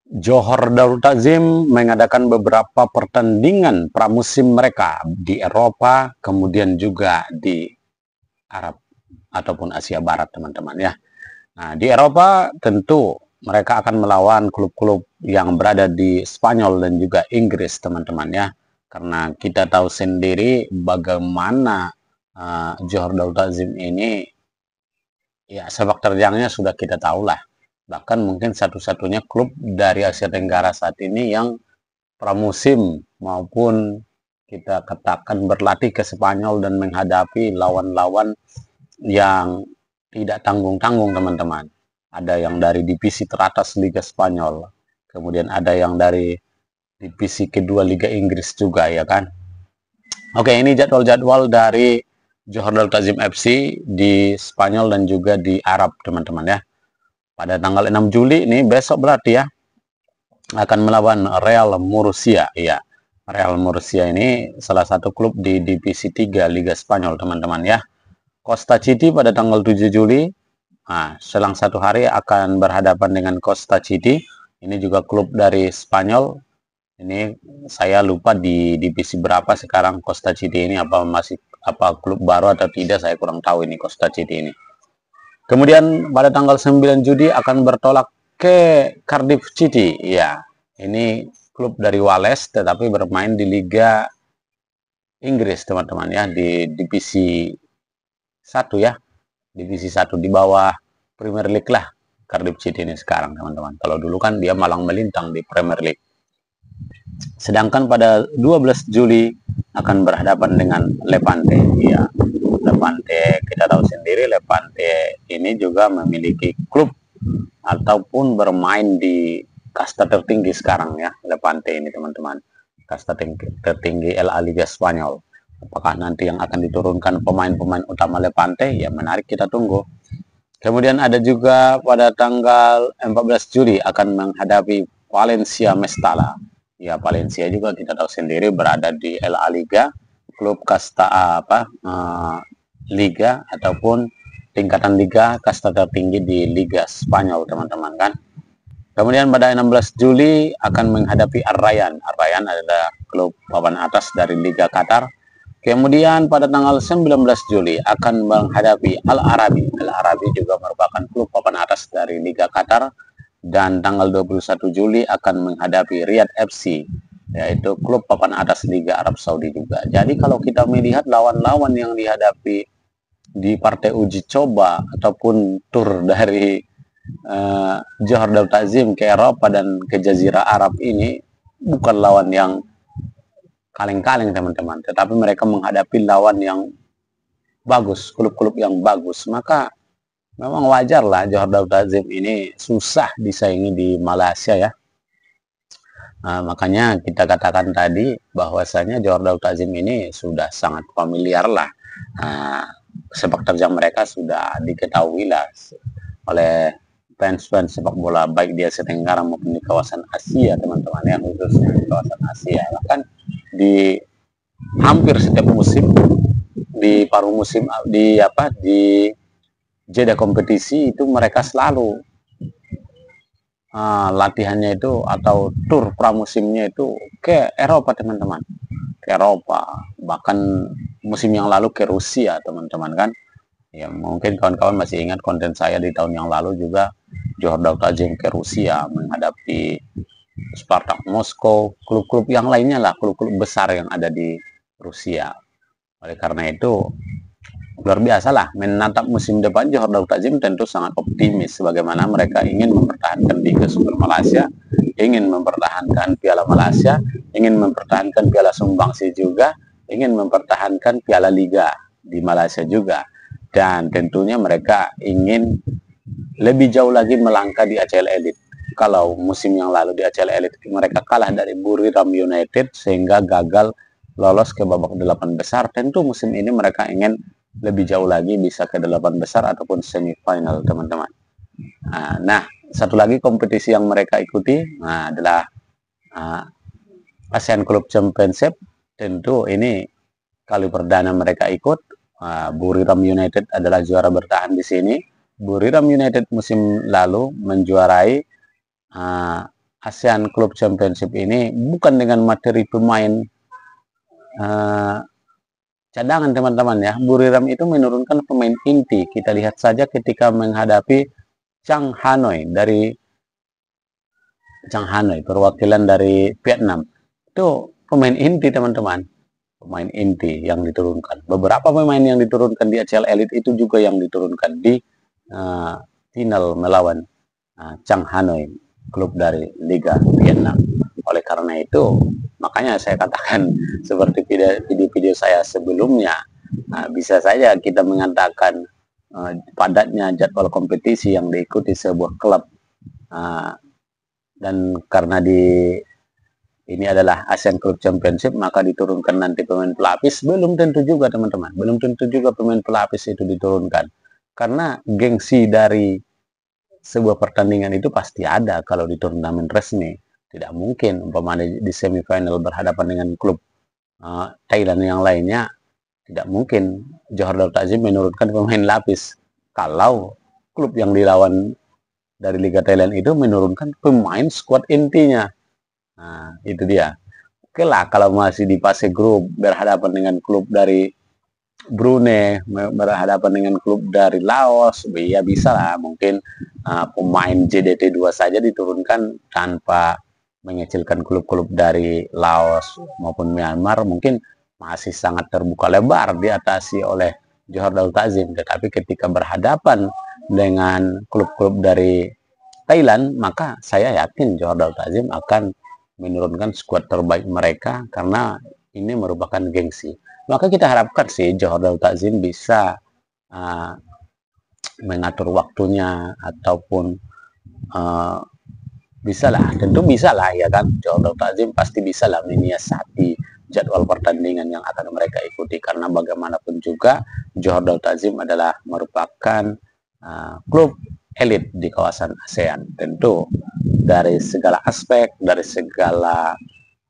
Johor Darul Takzim mengadakan beberapa pertandingan pramusim mereka di Eropa, kemudian juga di Arab ataupun Asia Barat, teman-teman ya. Nah, di Eropa tentu mereka akan melawan klub-klub yang berada di Spanyol dan juga Inggris, teman-teman ya. Karena kita tahu sendiri bagaimana Johor Darul Takzim ini, ya sepak terjangnya sudah kita tahu lah. Bahkan mungkin satu-satunya klub dari Asia Tenggara saat ini yang pramusim maupun kita katakan berlatih ke Spanyol dan menghadapi lawan-lawan yang tidak tanggung-tanggung, teman-teman. Ada yang dari divisi teratas Liga Spanyol, kemudian ada yang dari divisi kedua Liga Inggris juga, ya kan. Oke, ini jadwal-jadwal dari Johor Darul Takzim FC di Spanyol dan juga di Arab, teman-teman ya. Pada tanggal 6 Juli ini besok berarti ya, akan melawan Real Murcia. Ya, Real Murcia ini salah satu klub di divisi 3 Liga Spanyol, teman-teman ya. Costa City pada tanggal 7 Juli. Nah, selang satu hari akan berhadapan dengan Costa City. Ini juga klub dari Spanyol. Ini saya lupa di divisi berapa sekarang Costa City ini, apa klub baru atau tidak, saya kurang tahu ini Costa City ini. Kemudian pada tanggal 9 Juli akan bertolak ke Cardiff City. Ya, ini klub dari Wales tetapi bermain di Liga Inggris, teman-teman ya, di divisi 1 ya. Divisi 1 di bawah Premier League lah Cardiff City ini sekarang, teman-teman. Kalau dulu kan dia malang melintang di Premier League. Sedangkan pada 12 Juli akan berhadapan dengan Levante. Ya, Levante kita tahu sendiri, Levante ini juga memiliki klub ataupun bermain di kasta tertinggi sekarang ya, Levante ini, teman-teman. Kasta tertinggi LA Liga Spanyol. Apakah nanti yang akan diturunkan pemain-pemain utama Levante? Ya, menarik, kita tunggu. Kemudian ada juga pada tanggal 14 Juli akan menghadapi Valencia Mestalla. Ya, Valencia juga kita tahu sendiri berada di LA Liga, klub kasta liga ataupun tingkatan liga kasta tertinggi di Liga Spanyol, teman-teman kan. Kemudian pada 16 Juli akan menghadapi Al-Rayyan. Al-Rayyan adalah klub papan atas dari Liga Qatar. Kemudian pada tanggal 19 Juli akan menghadapi Al-Arabi. Al-Arabi juga merupakan klub papan atas dari Liga Qatar. Dan tanggal 21 Juli akan menghadapi Riyadh FC, yaitu klub papan atas Liga Arab Saudi juga. Jadi kalau kita melihat lawan-lawan yang dihadapi di partai uji coba ataupun tur dari Johor Darul Takzim ke Eropa dan ke Jazirah Arab ini bukan lawan yang kaleng-kaleng, teman-teman, tetapi mereka menghadapi lawan yang bagus, klub-klub yang bagus. Maka memang wajar lah Johor Darul Takzim ini susah disaingi di Malaysia ya. Nah, makanya kita katakan tadi bahwasanya Johor Darul Takzim ini sudah sangat familiar lah. Sepak terjang mereka sudah diketahui lah oleh fans-fans sepak bola baik di Asia Tenggara maupun di kawasan Asia, teman-teman ya, khususnya di kawasan Asia. Bahkan di hampir setiap musim, di paruh musim, di jeda kompetisi itu mereka selalu latihannya itu atau tur pramusimnya itu ke Eropa, teman-teman, ke Eropa. Bahkan musim yang lalu ke Rusia, teman-teman kan. Ya, mungkin kawan-kawan masih ingat konten saya di tahun yang lalu juga, Johor Darul Takzim ke Rusia menghadapi Spartak Moskow, klub-klub yang lainnya lah, klub-klub besar yang ada di Rusia. Oleh karena itu luar biasa lah menatap musim depan. Johor Darul Takzim tentu sangat optimis sebagaimana mereka ingin mempertahankan Liga Super Malaysia, ingin mempertahankan Piala Malaysia, ingin mempertahankan Piala Sumbangsi juga, ingin mempertahankan Piala Liga di Malaysia juga, dan tentunya mereka ingin lebih jauh lagi melangkah di ACL Elite. Kalau musim yang lalu di ACL Elite mereka kalah dari Buriram United sehingga gagal lolos ke babak 8 besar, tentu musim ini mereka ingin lebih jauh lagi, bisa ke 8 besar ataupun semifinal, teman-teman. Nah, satu lagi kompetisi yang mereka ikuti adalah ASEAN Club Championship. Tentu ini kali perdana mereka ikut. Buriram United adalah juara bertahan di sini. Buriram United musim lalu menjuarai ASEAN Club Championship ini bukan dengan materi pemain cadangan teman-teman ya. Buriram itu menurunkan pemain inti. Kita lihat saja ketika menghadapi Chang Hanoi perwakilan dari Vietnam. Itu pemain inti teman-teman. Pemain inti yang diturunkan. Beberapa pemain yang diturunkan di ACL Elite itu juga yang diturunkan di final melawan Chang Hanoi, klub dari Liga Vietnam. Oleh karena itu, makanya saya katakan seperti video-video saya sebelumnya, bisa saja kita mengatakan padatnya jadwal kompetisi yang diikuti sebuah klub, dan karena ini adalah ASEAN Club Championship, maka diturunkan nanti pemain pelapis. Belum tentu juga teman-teman, belum tentu juga pemain pelapis itu diturunkan, karena gengsi dari sebuah pertandingan itu pasti ada kalau di turnamen resmi. Tidak mungkin umpamanya di semifinal berhadapan dengan klub Thailand yang lainnya, tidak mungkin Johor Darul Takzim menurunkan pemain lapis kalau klub yang dilawan dari Liga Thailand itu menurunkan pemain skuad intinya. Nah, itu dia. Oke lah, kalau masih di fase grup berhadapan dengan klub dari Brunei, berhadapan dengan klub dari Laos, ya bisa lah. Mungkin pemain JDT 2 saja diturunkan tanpa mengecilkan klub-klub dari Laos maupun Myanmar, mungkin masih sangat terbuka lebar diatasi oleh Johor Darul Takzim. Tetapi ketika berhadapan dengan klub-klub dari Thailand, maka saya yakin Johor Darul Takzim akan menurunkan skuad terbaik mereka, karena ini merupakan gengsi. Maka kita harapkan sih Johor Darul Takzim bisa mengatur waktunya, ataupun bisa lah, tentu bisa lah ya kan. Johor Darul Takzim pasti bisa lah menyiasati jadwal pertandingan yang akan mereka ikuti, karena bagaimanapun juga Johor Darul Takzim adalah merupakan klub elit di kawasan ASEAN. Tentu dari segala aspek, dari segala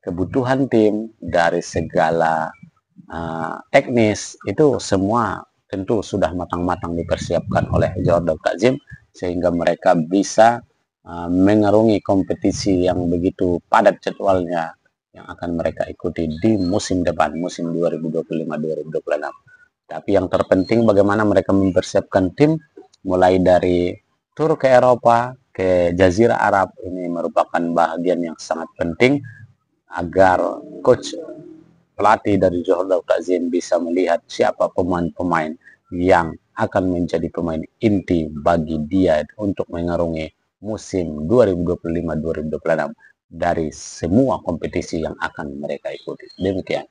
kebutuhan tim, dari segala teknis, itu semua tentu sudah matang-matang dipersiapkan oleh Johor Darul Takzim, sehingga mereka bisa mengarungi kompetisi yang begitu padat jadwalnya yang akan mereka ikuti di musim depan, musim 2025-2026. Tapi yang terpenting bagaimana mereka mempersiapkan tim, mulai dari tur ke Eropa, ke Jazirah Arab. Ini merupakan bagian yang sangat penting agar coach pelatih dari Johor Darul Takzim bisa melihat siapa pemain-pemain yang akan menjadi pemain inti bagi dia untuk mengarungi musim 2025-2026 dari semua kompetisi yang akan mereka ikuti. Demikian.